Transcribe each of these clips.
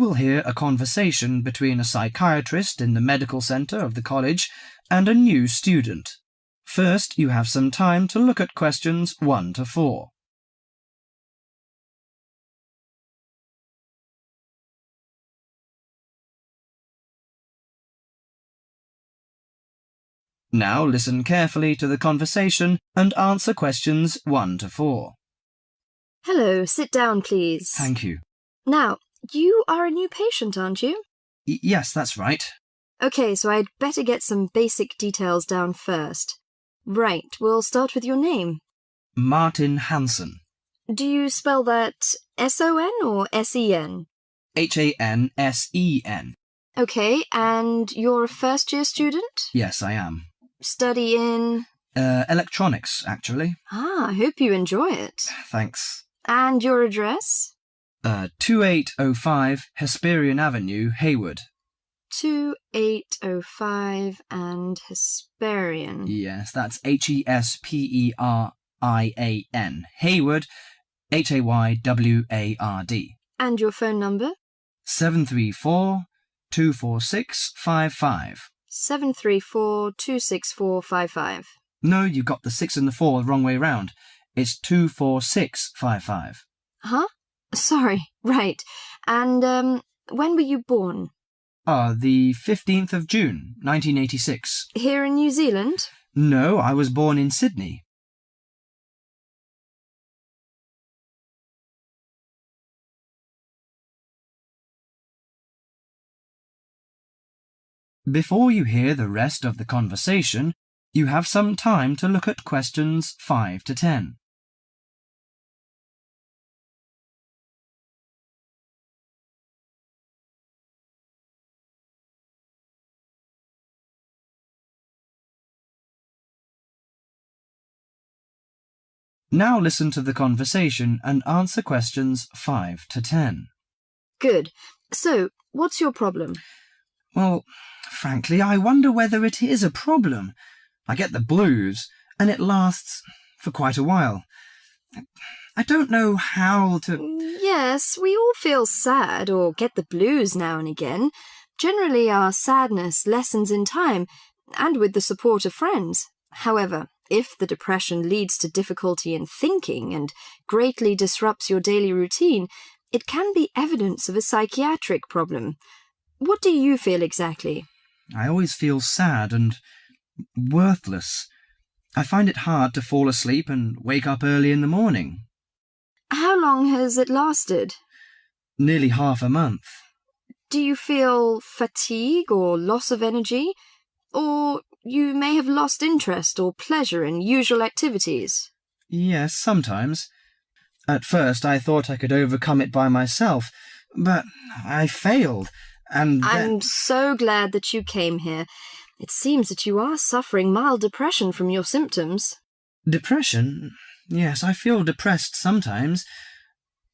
will hear a conversation between a psychiatrist in the medical centre of the college and a new student. First, you have some time to look at questions 1 to 4. Now listen carefully to the conversation and answer questions 1 to 4. Hello, sit down, please. Thank you. Now, you are a new patient, aren't you? Yes, that's right. OK, so I'd better get some basic details down first. Right, we'll start with your name. Martin Hansen. Do you spell that S-O-N or S-E-N? Hansen. OK, and you're a first-year student? Yes, I am. Study in? Electronics, actually. I hope you enjoy it. Thanks. And your address? 2805 Hesperian Avenue, Hayward. 2805 and Hesperian. Yes, that's Hesperian. Hayward, Hayward. And your phone number? 734-246-55. 734-264-55. No, you got the 6 and the 4 the wrong way round. It's 246-55. Huh? Sorry, right. And, when were you born? The 15th of June, 1986. Here in New Zealand? No, I was born in Sydney. Before you hear the rest of the conversation, you have some time to look at questions 5 to 10. Now listen to the conversation and answer questions 5 to 10. Good. So, what's your problem? Well, frankly, I wonder whether it is a problem. I get the blues, and it lasts for quite a while. I don't know how to... Yes, we all feel sad or get the blues now and again. Generally, our sadness lessens in time, and with the support of friends. However, if the depression leads to difficulty in thinking and greatly disrupts your daily routine, it can be evidence of a psychiatric problem. What do you feel exactly? I always feel sad and worthless. I find it hard to fall asleep and wake up early in the morning. How long has it lasted? Nearly half a month. Do you feel fatigue or loss of energy? Or you may have lost interest or pleasure in usual activities? Yes, sometimes. At first I thought I could overcome it by myself, but I failed, and I'm so glad that you came here. It seems that you are suffering mild depression from your symptoms. Depression? Yes, I feel depressed sometimes.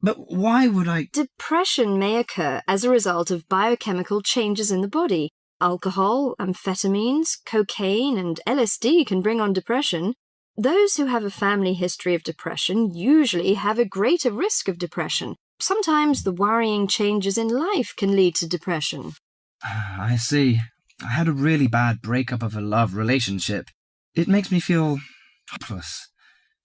But why would I... Depression may occur as a result of biochemical changes in the body. Alcohol, amphetamines, cocaine, and LSD can bring on depression. Those who have a family history of depression usually have a greater risk of depression. Sometimes the worrying changes in life can lead to depression. I see. I had a really bad breakup of a love relationship. It makes me feel hopeless.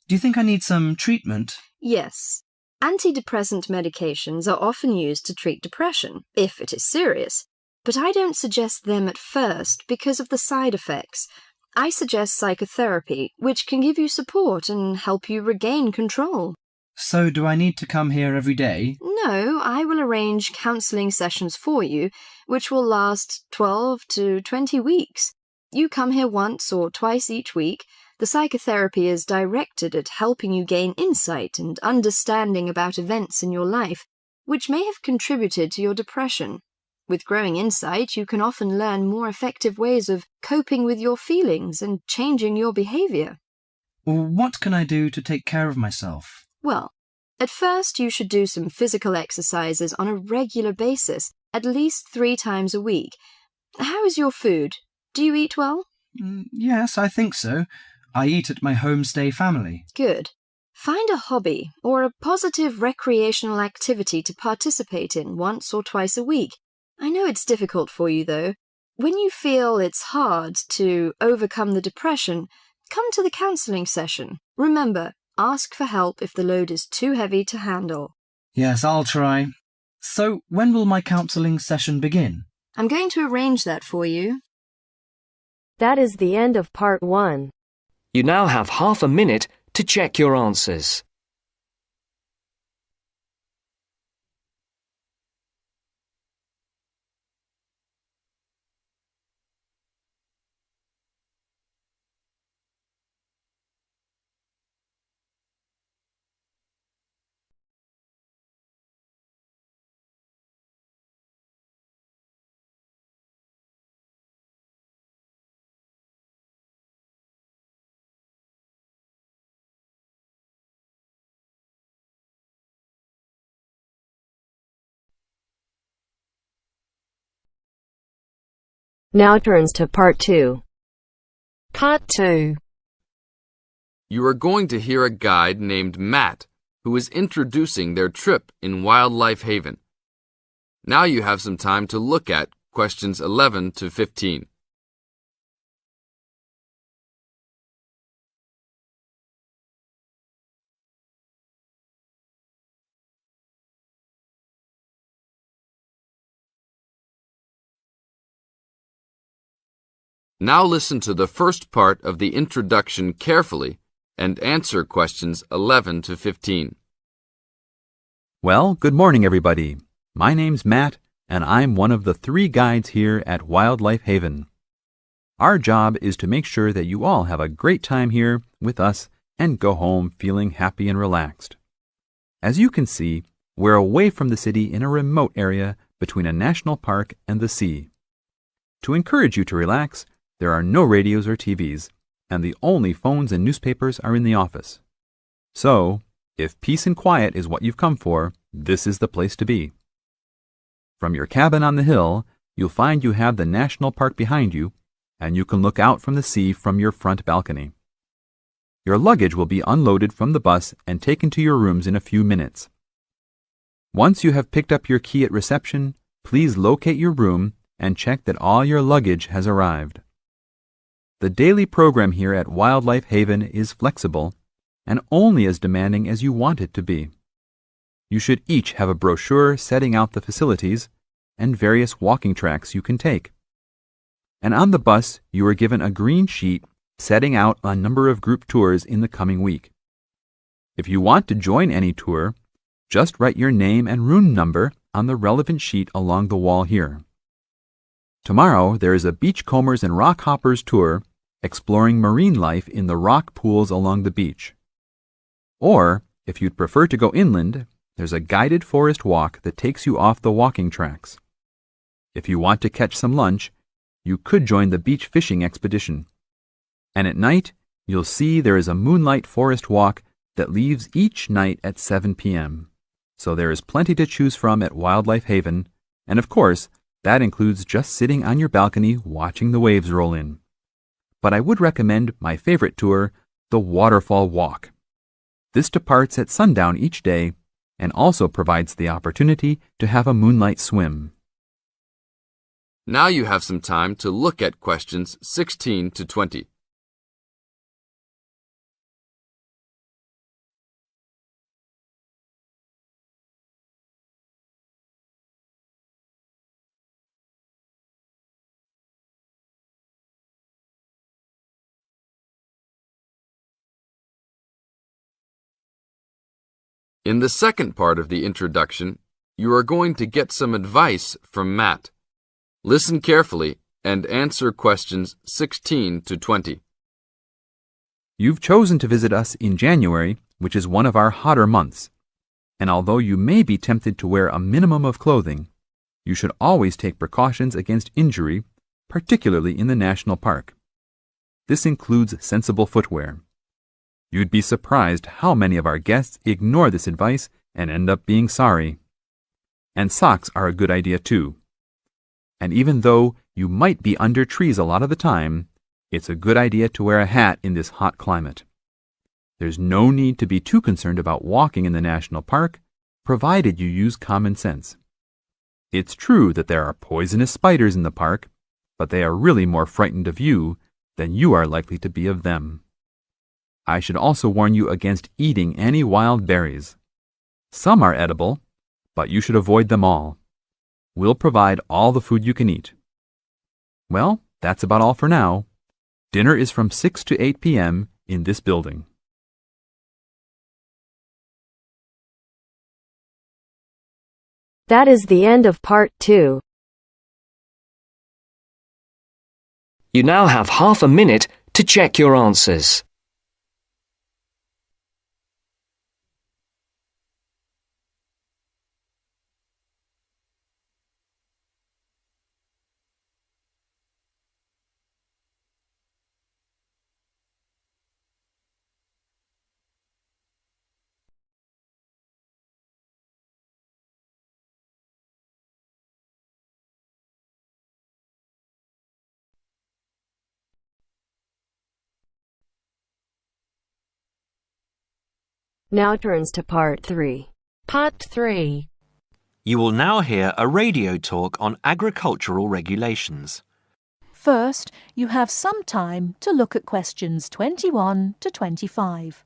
Do you think I need some treatment? Yes. Antidepressant medications are often used to treat depression, if it is serious. But I don't suggest them at first because of the side effects. I suggest psychotherapy, which can give you support and help you regain control. So do I need to come here every day? No, I will arrange counselling sessions for you, which will last 12 to 20 weeks. You come here once or twice each week. The psychotherapy is directed at helping you gain insight and understanding about events in your life, which may have contributed to your depression. With growing insight, you can often learn more effective ways of coping with your feelings and changing your behaviour. What can I do to take care of myself? Well, at first you should do some physical exercises on a regular basis, at least 3 times a week. How is your food? Do you eat well? Yes, I think so. I eat at my homestay family. Good. Find a hobby or a positive recreational activity to participate in once or twice a week. I know it's difficult for you, though. When you feel it's hard to overcome the depression, come to the counseling session. Remember, ask for help if the load is too heavy to handle. Yes, I'll try. So, when will my counseling session begin? I'm going to arrange that for you. That is the end of part 1. You now have half a minute to check your answers. Now turns to part 2. Part 2. You are going to hear a guide named Matt who is introducing their trip in Wildlife Haven. Now you have some time to look at questions 11 to 15. Now listen to the first part of the introduction carefully and answer questions 11 to 15. Well, good morning, everybody. My name's Matt, and I'm one of the 3 guides here at Wildlife Haven. Our job is to make sure that you all have a great time here with us and go home feeling happy and relaxed. As you can see, we're away from the city in a remote area between a national park and the sea. To encourage you to relax, there are no radios or TVs, and the only phones and newspapers are in the office. So, if peace and quiet is what you've come for, this is the place to be. From your cabin on the hill, you'll find you have the national park behind you, and you can look out from the sea from your front balcony. Your luggage will be unloaded from the bus and taken to your rooms in a few minutes. Once you have picked up your key at reception, please locate your room and check that all your luggage has arrived. The daily program here at Wildlife Haven is flexible and only as demanding as you want it to be. You should each have a brochure setting out the facilities and various walking tracks you can take. And on the bus, you are given a green sheet setting out a number of group tours in the coming week. If you want to join any tour, just write your name and room number on the relevant sheet along the wall here. Tomorrow, there is a Beachcombers and Rock Hoppers tour exploring marine life in the rock pools along the beach. Or, if you'd prefer to go inland, there's a guided forest walk that takes you off the walking tracks. If you want to catch some lunch, you could join the beach fishing expedition. And at night, you'll see there is a moonlight forest walk that leaves each night at 7 p.m. So there is plenty to choose from at Wildlife Haven, and of course, that includes just sitting on your balcony watching the waves roll in. But I would recommend my favorite tour, the Waterfall Walk. This departs at sundown each day and also provides the opportunity to have a moonlight swim. Now you have some time to look at questions 16 to 20. In the second part of the introduction, you are going to get some advice from Matt. Listen carefully and answer questions 16 to 20. You've chosen to visit us in January, which is one of our hotter months. And although you may be tempted to wear a minimum of clothing, you should always take precautions against injury, particularly in the national park. This includes sensible footwear. You'd be surprised how many of our guests ignore this advice and end up being sorry. And socks are a good idea too. And even though you might be under trees a lot of the time, it's a good idea to wear a hat in this hot climate. There's no need to be too concerned about walking in the national park, provided you use common sense. It's true that there are poisonous spiders in the park, but they are really more frightened of you than you are likely to be of them. I should also warn you against eating any wild berries. Some are edible, but you should avoid them all. We'll provide all the food you can eat. Well, that's about all for now. Dinner is from 6 to 8 p.m. in this building. That is the end of part 2. You now have half a minute to check your answers. Now turns to part 3. Part 3. You will now hear a radio talk on agricultural regulations. First, you have some time to look at questions 21 to 25.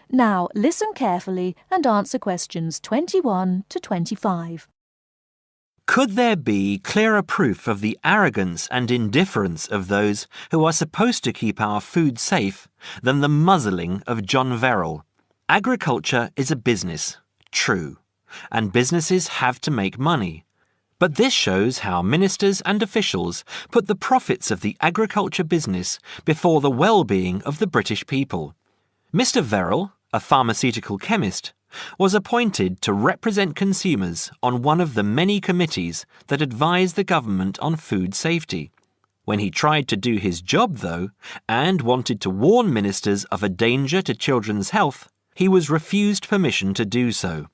Now listen carefully and answer questions 21 to 25. Could there be clearer proof of the arrogance and indifference of those who are supposed to keep our food safe than the muzzling of John Verrill? Agriculture is a business, true, and businesses have to make money. But this shows how ministers and officials put the profits of the agriculture business before the well-being of the British people. Mr. Verrill, a pharmaceutical chemist, was appointed to represent consumers on one of the many committees that advise the government on food safety. When he tried to do his job, though, and wanted to warn ministers of a danger to children's health, he was refused permission to do so.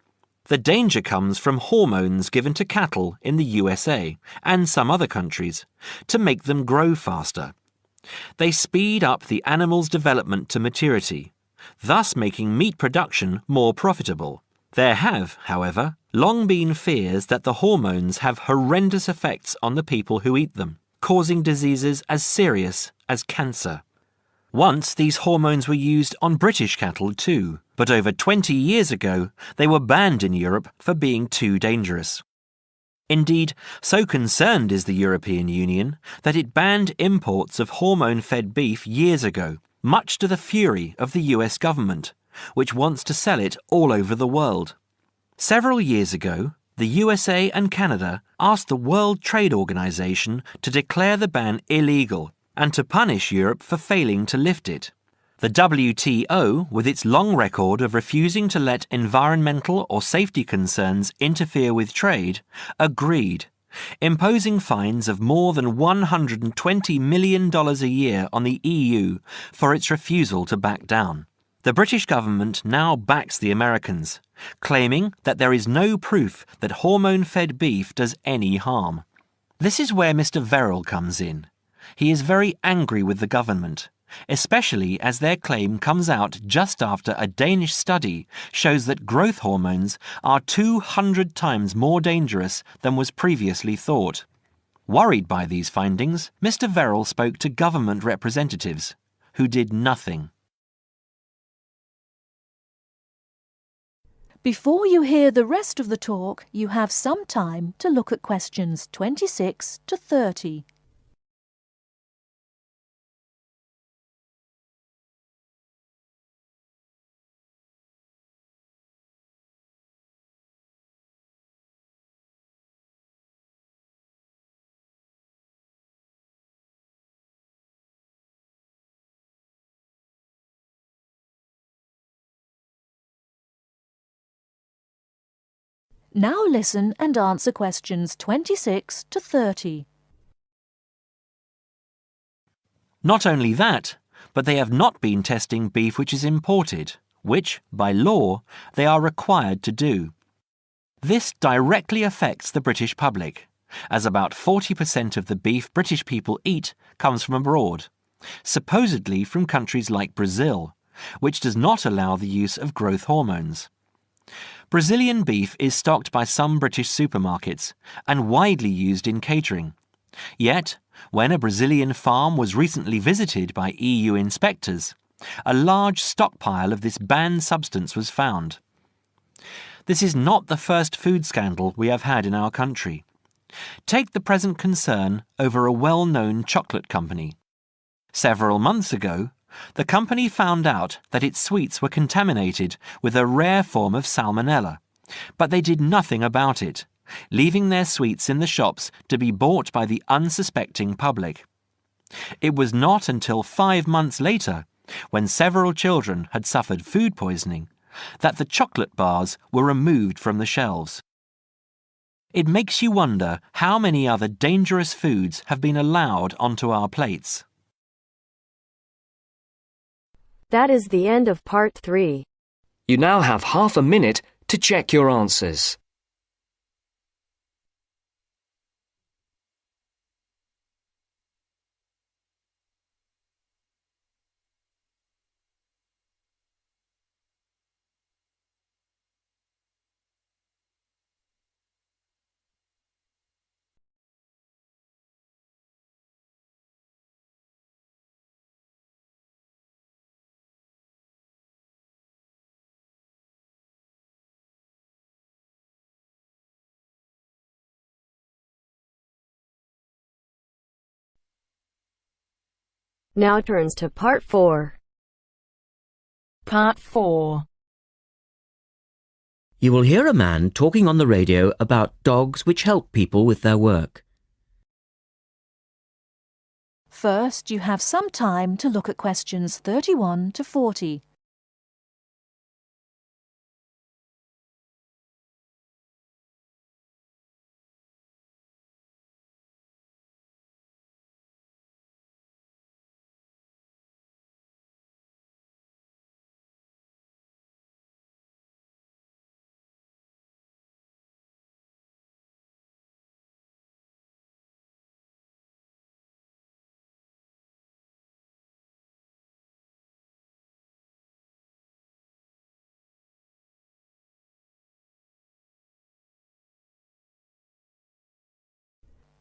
The danger comes from hormones given to cattle in the USA and some other countries to make them grow faster. They speed up the animal's development to maturity, thus making meat production more profitable. There have, however, long been fears that the hormones have horrendous effects on the people who eat them, causing diseases as serious as cancer. Once these hormones were used on British cattle too, but over 20 years ago they were banned in Europe for being too dangerous. Indeed, so concerned is the European Union that it banned imports of hormone-fed beef years ago, much to the fury of the US government, which wants to sell it all over the world. Several years ago, the USA and Canada asked the World Trade Organization to declare the ban illegal and to punish Europe for failing to lift it. The WTO, with its long record of refusing to let environmental or safety concerns interfere with trade, agreed, imposing fines of more than $120 million a year on the EU for its refusal to back down. The British government now backs the Americans, claiming that there is no proof that hormone-fed beef does any harm. This is where Mr. Verrill comes in. He is very angry with the government, especially as their claim comes out just after a Danish study shows that growth hormones are 200 times more dangerous than was previously thought. Worried by these findings, Mr. Verrill spoke to government representatives, who did nothing. Before you hear the rest of the talk, you have some time to look at questions 26 to 30. Now listen and answer questions 26 to 30. Not only that, but they have not been testing beef which is imported, which, by law, they are required to do. This directly affects the British public, as about 40% of the beef British people eat comes from abroad, supposedly from countries like Brazil, which does not allow the use of growth hormones. Brazilian beef is stocked by some British supermarkets and widely used in catering. Yet, when a Brazilian farm was recently visited by EU inspectors, a large stockpile of this banned substance was found. This is not the first food scandal we have had in our country. Take the present concern over a well-known chocolate company. Several months ago, the company found out that its sweets were contaminated with a rare form of salmonella, but they did nothing about it, leaving their sweets in the shops to be bought by the unsuspecting public. It was not until 5 months later, when several children had suffered food poisoning, that the chocolate bars were removed from the shelves. It makes you wonder how many other dangerous foods have been allowed onto our plates. That is the end of part 3. You now have half a minute to check your answers. Now turns to part 4. Part 4. You will hear a man talking on the radio about dogs which help people with their work. First, you have some time to look at questions 31 to 40.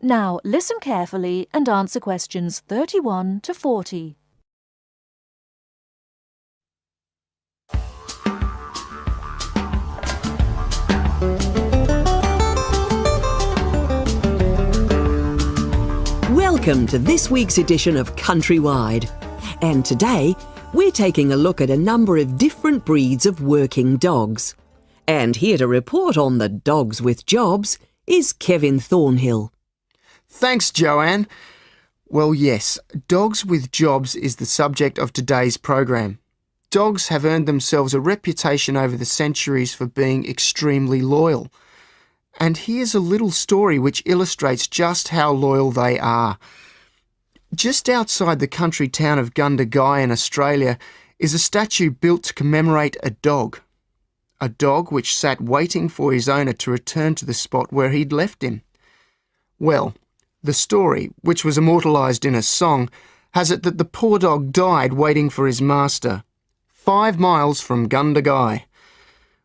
Now listen carefully and answer questions 31 to 40. Welcome to this week's edition of Countrywide. And today, we're taking a look at a number of different breeds of working dogs. And here to report on the dogs with jobs is Kevin Thornhill. Thanks, Joanne. Well, yes, dogs with jobs is the subject of today's program. Dogs have earned themselves a reputation over the centuries for being extremely loyal. And here's a little story which illustrates just how loyal they are. Just outside the country town of Gundagai in Australia is a statue built to commemorate a dog. A dog which sat waiting for his owner to return to the spot where he'd left him. Well, the story, which was immortalised in a song, has it that the poor dog died waiting for his master, 5 miles from Gundagai,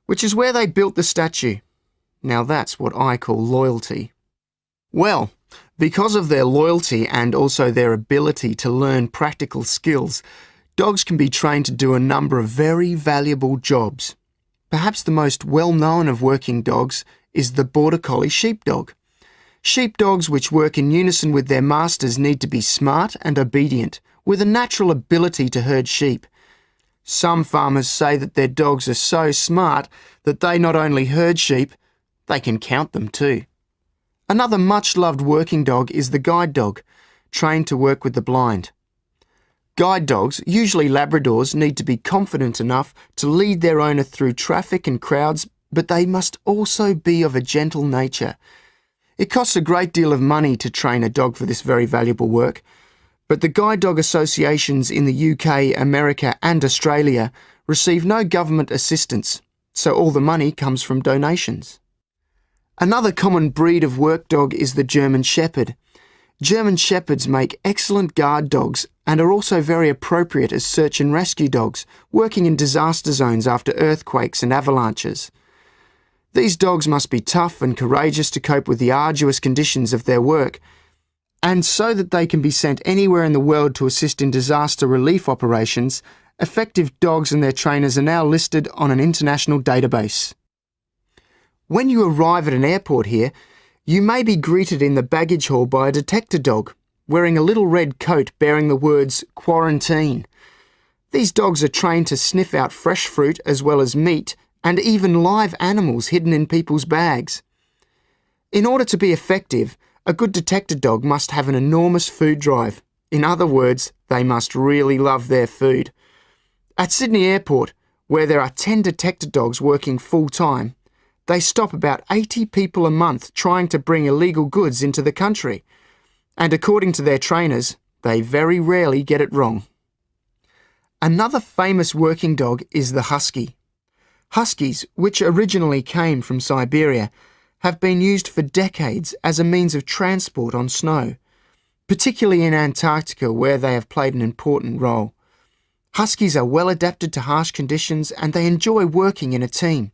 which is where they built the statue. Now that's what I call loyalty. Well, because of their loyalty and also their ability to learn practical skills, dogs can be trained to do a number of very valuable jobs. Perhaps the most well-known of working dogs is the Border Collie sheepdog. Sheepdogs which work in unison with their masters need to be smart and obedient, with a natural ability to herd sheep. Some farmers say that their dogs are so smart that they not only herd sheep, they can count them too. Another much-loved working dog is the guide dog, trained to work with the blind. Guide dogs, usually Labradors, need to be confident enough to lead their owner through traffic and crowds but they must also be of a gentle nature. It costs a great deal of money to train a dog for this very valuable work, but the guide dog associations in the UK, America and Australia receive no government assistance, so all the money comes from donations. Another common breed of work dog is the German Shepherd. German Shepherds make excellent guard dogs and are also very appropriate as search and rescue dogs, working in disaster zones after earthquakes and avalanches. These dogs must be tough and courageous to cope with the arduous conditions of their work, and so that they can be sent anywhere in the world to assist in disaster relief operations, effective dogs and their trainers are now listed on an international database. When you arrive at an airport here, you may be greeted in the baggage hall by a detector dog, wearing a little red coat bearing the words "Quarantine." These dogs are trained to sniff out fresh fruit as well as meat and even live animals hidden in people's bags. In order to be effective, a good detector dog must have an enormous food drive. In other words, they must really love their food. At Sydney Airport, where there are 10 detector dogs working full-time, they stop about 80 people a month trying to bring illegal goods into the country. And according to their trainers, they very rarely get it wrong. Another famous working dog is the husky. Huskies, which originally came from Siberia, have been used for decades as a means of transport on snow, particularly in Antarctica where they have played an important role. Huskies are well adapted to harsh conditions and they enjoy working in a team.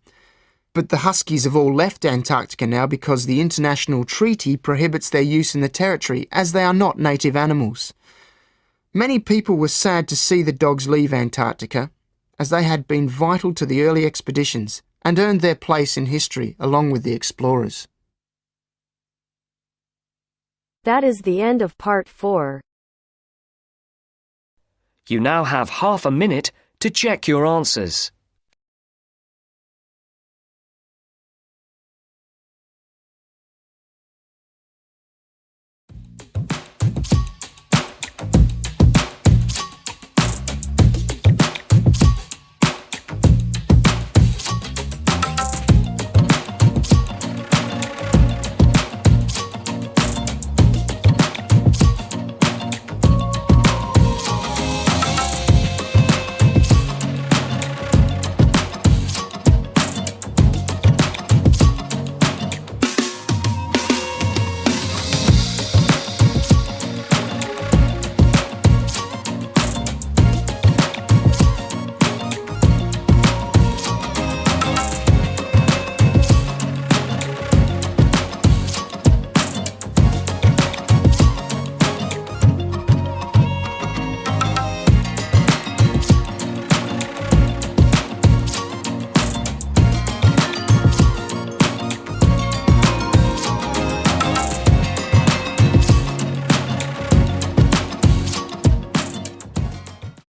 But the huskies have all left Antarctica now because the international treaty prohibits their use in the territory as they are not native animals. Many people were sad to see the dogs leave Antarctica, as they had been vital to the early expeditions and earned their place in history along with the explorers. That is the end of part 4. You now have half a minute to check your answers.